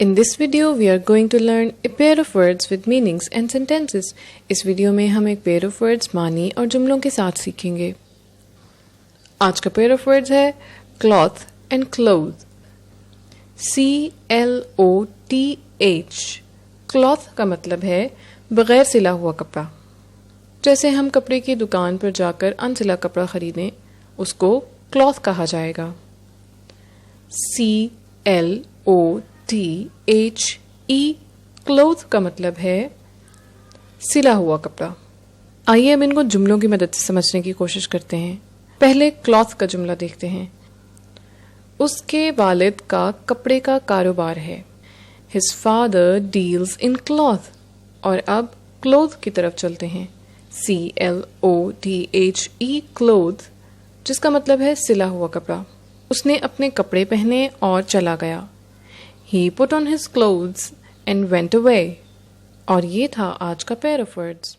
In this video, we are going to learn a pair of words with meanings and sentences. इस video में हम एक pair of words मानी और जुमलों के साथ सीखेंगे. आज का pair of words है cloth and clothe. C-L-O-T-H. cloth का मतलब है बगैर सिला हुआ कपड़ा. जैसे हम कपड़े की दुकान पर जाकर अनसिला कपड़ा खरीदें, उसको cloth कहा जाएगा. C-L-O-T-H-E. clothe का मतलब है सिला हुआ कपड़ा. आइए अब इनको जुमलों की मदद से समझने की कोशिश करते हैं. पहले cloth का जुमला देखते हैं. उसके वालिद का कपड़े का कारोबार है. His father deals in cloth. और अब clothe की तरफ चलते हैं. C-L-O-T-H-E. clothe, जिसका मतलब है सिला हुआ कपड़ा. उसने अपने कपड़े पहने और चला गया. He put on his clothes and went away. और ये था आज का pair of words.